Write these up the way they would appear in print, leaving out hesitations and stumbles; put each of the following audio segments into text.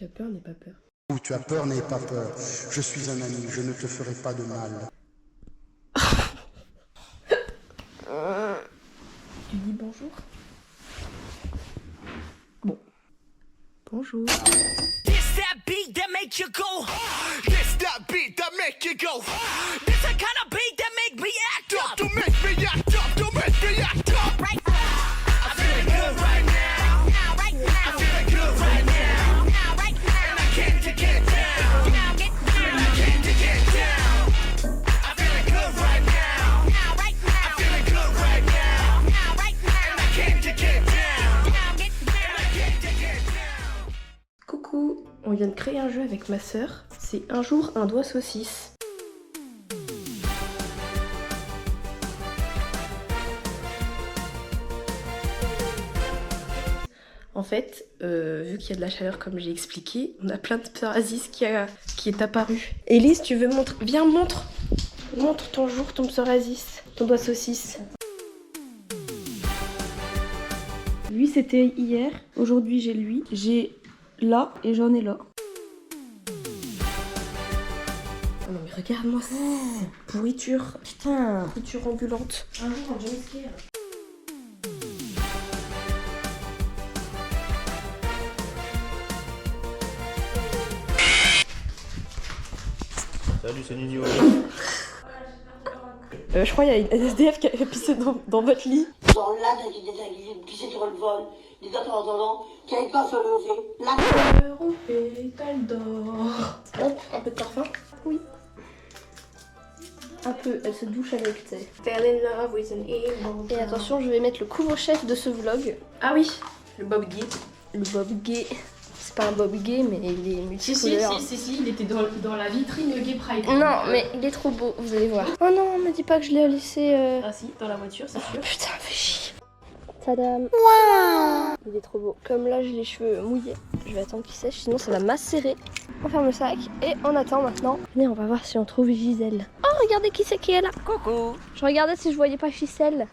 Tu as peur, n'aie pas peur. Ou tu as peur, n'aie pas peur. Je suis un ami, je ne te ferai pas de mal. Tu dis bonjour? Bon. Bonjour. This that beat that make you go. This that beat that make you go. This the kind of beat that make me act up. To make me act up. To make me act up. Right. I'm feeling good right now. Right now. I'm feeling good right now. Right now. And I came to get down. And I came to get down. I'm feeling good right now. Right now. I'm feeling good right now. Right now. And I came to get down. And I came to get down. Coucou, on vient de créer un jeu avec ma sœur. C'est un jour un doigt saucisse. En fait, vu qu'il y a de la chaleur comme j'ai expliqué, on a plein de psoriasis qui est apparu. Élise, tu veux montrer? Viens, montre! Montre ton jour, ton psoriasis, ton doigt saucisse. Lui, c'était hier. Aujourd'hui, j'ai lui. J'ai là et j'en ai là. Oh non mais regarde-moi ça, c'est pourriture. Putain, pourriture ambulante. Un jour en jumpscare. Salut, c'est Nino. Je crois qu'il y a une SDF qui a pissé dans votre lit. Genre là, t'as dit des pisser sur le vol, des autres en attendant, qui n'arrivent pas à se lever. Là, Au pétale d'or. Hop, un peu de parfum. Oui. Un peu, elle se douche avec, tu sais. Fell in love with an evil. Et attention, je vais mettre le couvre-chef de ce vlog. Ah oui, le Bob Gay. Le Bob Gay. C'est pas un Bob Gay, mais il est multicouleur. Si, il était dans la vitrine Gay Pride. Non, mais il est trop beau, vous allez voir. Oh non, me dis pas que je l'ai laissé. Ah si, dans la voiture, c'est sûr. Putain, fais chier. Tadam. Wow. Il est trop beau. Comme là, j'ai les cheveux mouillés. Je vais attendre qu'il sèche, sinon ça va macérer. On ferme le sac et on attend maintenant. Venez, on va voir si on trouve Gisèle. Oh, regardez qui c'est qui est là. Coucou. Je regardais si je voyais pas Gisèle.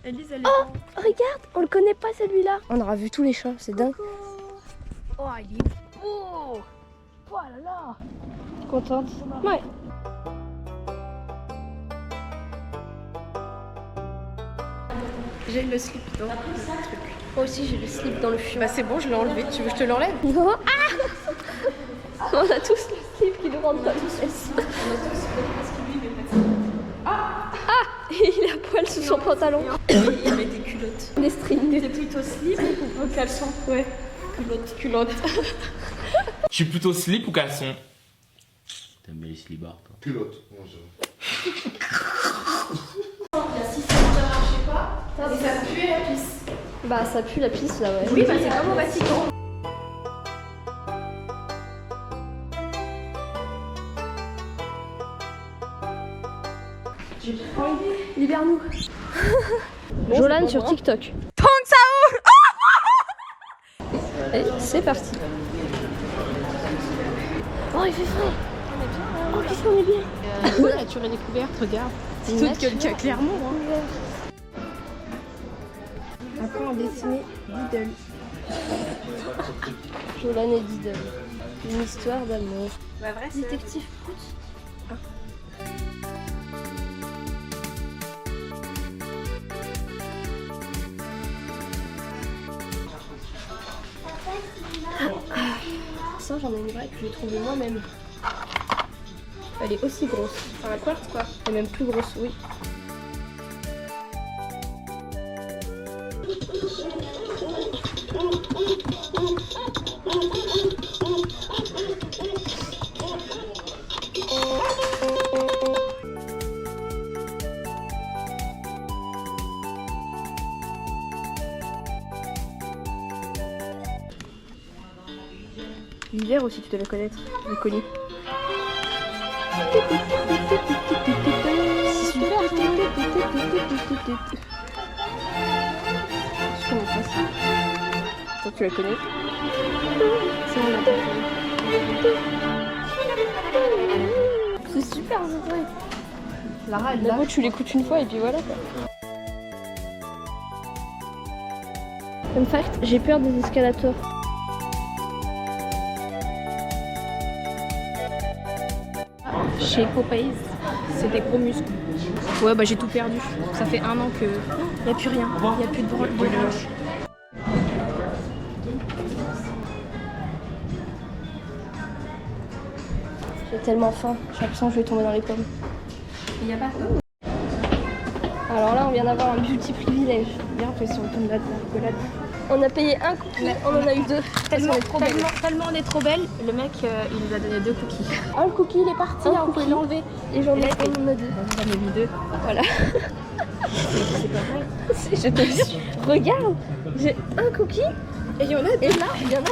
Elise, elle est Oh, regarde, on le connaît pas celui-là. On aura vu tous les chats, c'est dingue. Oh, il est beau. Oh là là. Contente? Ouais. J'ai le slip dans le truc. Moi aussi, j'ai le slip dans le fion. Bah c'est bon, je l'ai enlevé. Tu veux que je te l'enlève? Non. Ah. On a tous le slip qui nous rentre dans les fesses. Ah. Il est à poil sous son pantalon. Il met des culottes. Des strings. C'est plutôt slip ou caleçon? Ouais. Culotte. Je suis plutôt slip ou caleçon? T'aimes bien les slibards, toi? Culotte, moi je... Si ça ne marchait pas, et ça pue la pisse. Bah, ça pue la pisse là, ouais. Oui, bah c'est comme au Vatican. Libère-nous. Jolan sur TikTok. Et c'est parti. Oh, il fait frais. Oh, qu'est-ce qu'on est bien. La nature est découverte, regarde. C'est toute quelqu'un clairement. Après, on dessinait Diddle. Jolan et Diddle. Une histoire d'amour. La vraie, c'est... Détective Prout. Ça, j'en ai une vraie que j'ai trouvée moi-même. Elle est aussi grosse. Enfin, un quartz quoi. Elle est même plus grosse, oui. L'hiver aussi, tu devais connaître. J'ai connu. C'est super. Je connais pas ça. Toi, tu la connais? C'est super, c'est vrai. Lara, elle l'a. Tu l'écoutes une fois et puis voilà quoi. Fun fact, j'ai peur des escalators. chez Popeyes. C'est des gros muscles. Ouais, bah j'ai tout perdu. Ça fait 1 an que il n'y a plus rien. Il n'y a plus de branche. J'ai tellement faim, j'ai l'impression que je vais tomber dans les pommes. Il n'y a pas. Alors là, on vient d'avoir un beauty privilège. Bien fait sur le ton de la rigolade. On a payé un cookie, on en a eu 2. Tellement, on est trop belle. tellement on est trop belle, le mec il nous a donné 2 cookies. Oh, le cookie, il est parti, Un hein, vous pouvez cookie. l'enlever. Et j'en ai fait une de 2. J'en ai mis 2. Voilà. C'est pas vrai. Je te jure. Regarde, j'ai un cookie. Et il y en a Et là, il y en a 2.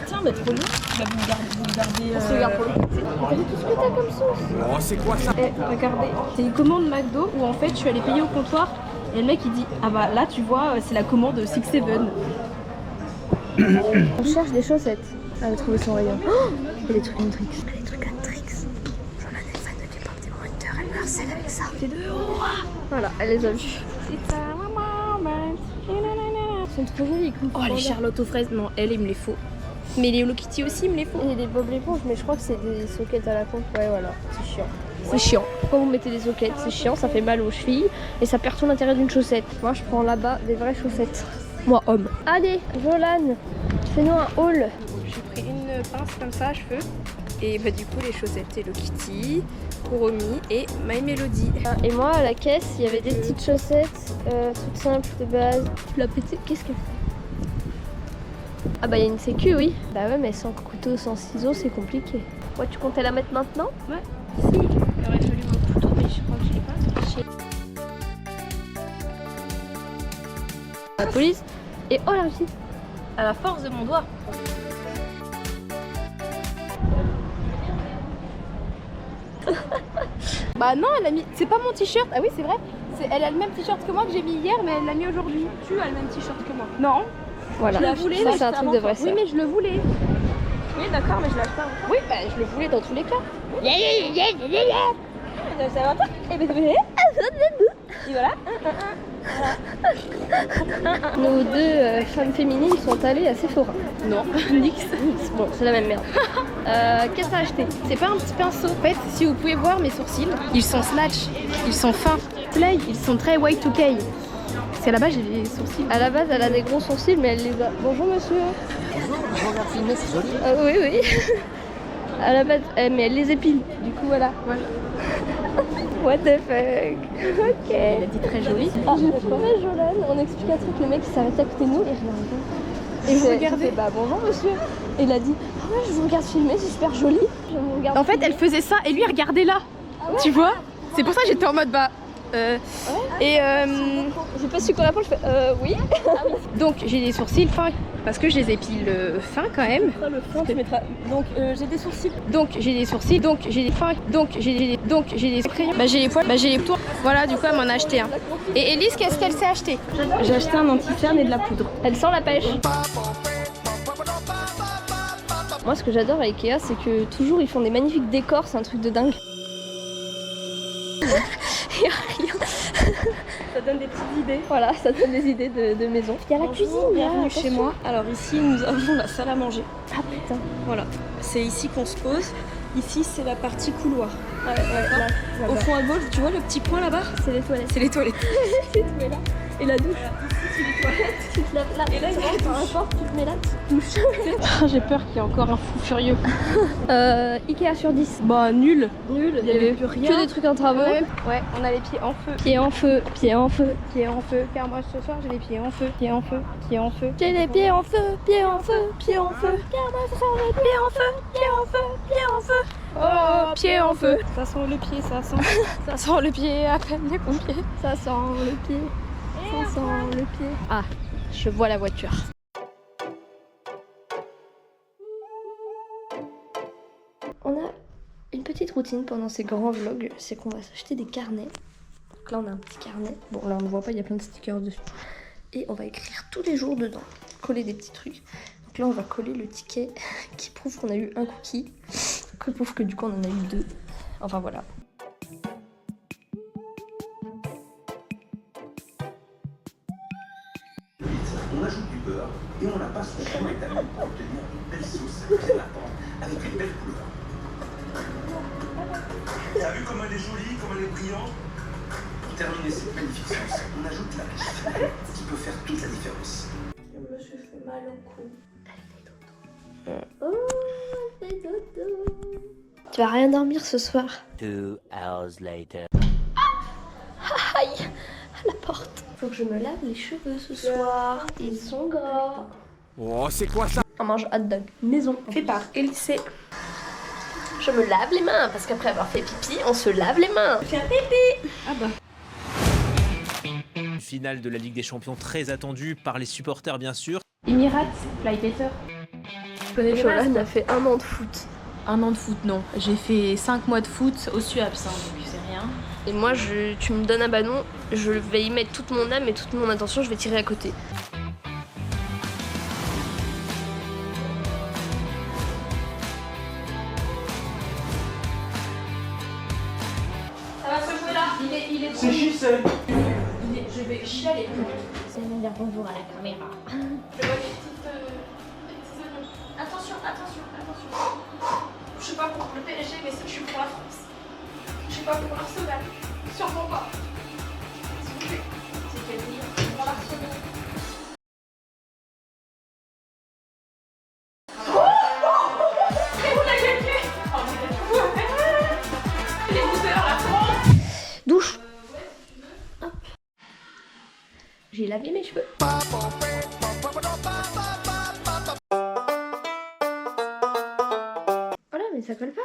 Tiens, mais trop bien. Bah, vous gardez. On se regarde pour le côté. Regardez tout ce que t'as comme sauce. Oh, c'est quoi ça? Eh, regardez, c'est une commande McDo où en fait je suis allée payer au comptoir et le mec il dit ah bah là tu vois c'est la commande 6-7. On cherche des chaussettes. Elle a trouvé son rayon. Oh, et des trucs Huntrix. Les trucs Huntrix. J'en ai des fans de K-pop, des Hunter, elle me harcèle avec ça. C'est 2 €. Voilà, elle les a vus. Ils sont trop jolis. Oh les Charlotte aux fraises, non elle il me les faut. Mais les Hello Kitty aussi il me les faut. Et des Bob l'éponge, mais je crois que c'est des sockets à la con. Ouais, voilà, c'est chiant. C'est chiant. Quand vous mettez des sockets, c'est chiant, ça fait mal aux chevilles et ça perd tout l'intérêt d'une chaussette. Moi, je prends là-bas des vraies chaussettes. Moi, homme. Allez, Jolane, fais-nous un haul. J'ai pris une pince comme ça à cheveux et bah du coup les chaussettes Hello Kitty, Kuromi et My Melody. Et moi, à la caisse, il y avait des petites chaussettes toutes simples de base. La petite, qu'est-ce qu'elle fait? Ah bah il y a une sécu, oui. Bah ouais, mais sans couteau, sans ciseaux, c'est compliqué. Ouais, tu comptais la mettre maintenant? Ouais, si. Il aurait fallu mon couteau mais je crois que je l'ai pas. La police. Et oh la réussite. À la force de mon doigt. Bah non, elle a mis. C'est pas mon t-shirt. Ah oui, c'est vrai. Elle a le même t-shirt que moi que j'ai mis hier, mais elle l'a mis aujourd'hui. Tu as le même t-shirt que moi. Non. Voilà, Je la voulais, ça mais c'est un c'était truc avant de vrai toi. ça. Oui, mais je le voulais. Oui, d'accord, mais je l'ai acheté avant. Oui, bah je le voulais dans tous les cas. Ça va pas? Et voilà. Nos deux femmes féminines sont allées à Sephora. Non, nix. Bon, c'est la même merde. Qu'est-ce que t'as acheté? C'est pas un petit pinceau. En fait, si vous pouvez voir mes sourcils, ils sont snatch, ils sont fins. Là, ils sont très Y2K. Parce qu'à la base, j'ai des sourcils. À la base, elle a des gros sourcils, mais elle les a. Bonjour monsieur. Bonjour, je regarde filmer, c'est joli. Oui, oui. À la base, mais elle les épile. Du coup, voilà. Ouais. What the fuck. Ok. Elle a dit très joli. Ah, j'ai trouvé Jolane. On explique un truc. Le mec, il s'arrête à côté de nous et regardez. Et vous regardez. Bah bonjour monsieur. Et il a dit ah ouais, je vous regarde filmer, c'est super joli. Je vous regarde En fait, filmer. elle faisait ça et lui, regardait là. Tu vois? C'est pour ça que j'étais en mode bah. Et J'ai pas su quoi répondre, je fais oui. donc j'ai des sourcils fins parce que je les épile fins quand même. Le fond, tu mettras. Donc j'ai des sourcils. Donc j'ai des sourcils, donc j'ai des fins, donc j'ai des crayons. Bah j'ai les poils, bah j'ai les tours. Voilà, du coup elle m'en a acheté un. Et Elise, qu'est-ce qu'elle s'est acheté? J'ai acheté un anti-cerne et de la poudre. Elle sent la pêche. Moi, ce que j'adore à Ikea, c'est que toujours ils font des magnifiques décors, c'est un truc de dingue. Ça donne des petites idées. Voilà, ça donne des idées de maison. Il y a la cuisine, Bienvenue là, chez moi. Alors ici nous avons la salle à manger. Ah putain. Voilà, c'est ici qu'on se pose. Ici c'est la partie couloir. Ouais, là, Au fond à gauche, tu vois le petit point là-bas? c'est les toilettes. C'est les toilettes. Tu te mets là. Et la douche. Ici, c'est les toilettes. Tu te laves là. Et là, il y a la Peu importe, tu te mets là, tu te douches. J'ai peur qu'il y ait encore un fou furieux. Ikea sur 10. Bah nul. Nul. Il y avait plus rien. Que des trucs en travaux. Ouais, on a les pieds en feu. Pieds en feu, pieds en feu. Pieds en feu, car moi ce soir j'ai les pieds en feu, pieds en feu, pieds en feu. J'ai les pieds en feu, pieds en feu, pieds en feu. Car moi ce sont les pieds en feu, pieds en feu, pieds en feu. Oh, pieds en feu. Ça sent le pied, ça sent. Ça sent le pied, à peine les pompiers. Ça sent le pied. Ça sent le pied. Ah, je vois la voiture. On a une petite routine pendant ces grands vlogs, c'est qu'on va s'acheter des carnets. Donc là on a un petit carnet. Bon là on ne voit pas, il y a plein de stickers dessus. Et on va écrire tous les jours dedans, coller des petits trucs. Donc là on va coller le ticket qui prouve qu'on a eu un cookie, qui prouve que du coup on en a eu 2. Enfin voilà. On ajoute du beurre et on la passe au four étalon pour obtenir une belle sauce crème avec une belle couleur. vu comme elle est jolie, comme elle est brillante? Pour terminer cette magnifique séance, on ajoute la pêche finale qui peut faire toute la différence. Je me suis fait mal au cou. Oh, elle fait dodo. Tu vas rien dormir ce soir. 2 hours later. Aïe, à la porte. Faut que je me lave les cheveux ce soir. Ils sont gras. Oh, c'est quoi ça? On mange hot dog maison, fait par Elysée. Je me lave les mains parce qu'après avoir fait pipi, on se lave les mains. Fais un pipi. Ah bah. Une finale de la Ligue des Champions très attendue par les supporters bien sûr. Emirates, Flybetter. Je connais les Jolan bases, a fait 1 an de foot. 1 an de foot, non. J'ai fait 5 mois de foot au SUAPS, hein, donc c'est rien. Et moi, tu me donnes un ballon, je vais y mettre toute mon âme et toute mon attention, je vais tirer à côté. Ça va se jouer là. Il est C'est qui c'est? Je vais chialer. C'est bon, dire bonjour à la caméra. Je vois des petites oignons. Attention. Je suis pas pour le PSG, mais je suis pour la France. Je suis pas pour l'Arsenal. Sûrement pas. S'il vous plaît. C'est quel délire? Pour l'Arsenal. Douche. Hop. J'ai lavé mes cheveux. Voilà, mais ça colle pas.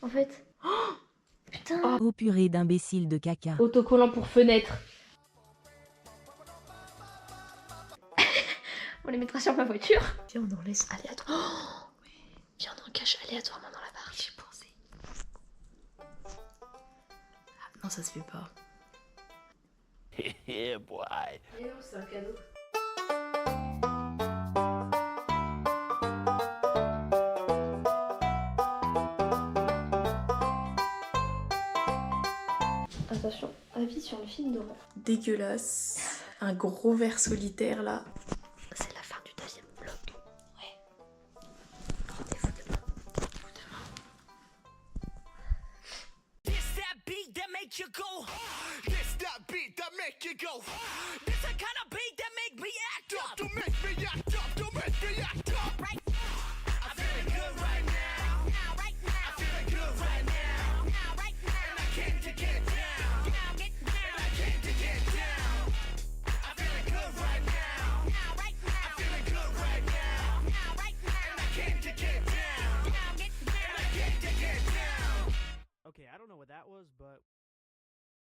En fait. Oh, putain. Oh purée d'imbécile de caca. Autocollant pour fenêtre. On les mettra sur ma voiture. Viens, on en laisse aléatoirement. Oh, oui. Viens, on en cache aléatoirement dans la barre. J'ai pensé. Ah, non, ça se fait pas. Yeah, boy. Et non, c'est un cadeau. Attention, avis sur le film d'horreur. Dégueulasse. Un gros ver solitaire là. C'est la fin du 9e vlog. Ouais. Rendez-vous demain. This that beat that make you go. This that beat that make you go. This the kind of beat that make me act up. Don't make me act up. Don't make me act up. Right. I'm feeling good right now. Right now. I'm feeling good right now. Right now. And I came to get down. And I came to get down. I'm feeling good right now. Right now. I'm feeling good right now. Right now. And I came to get down. And I came to get down. Okay, I don't know what that was, but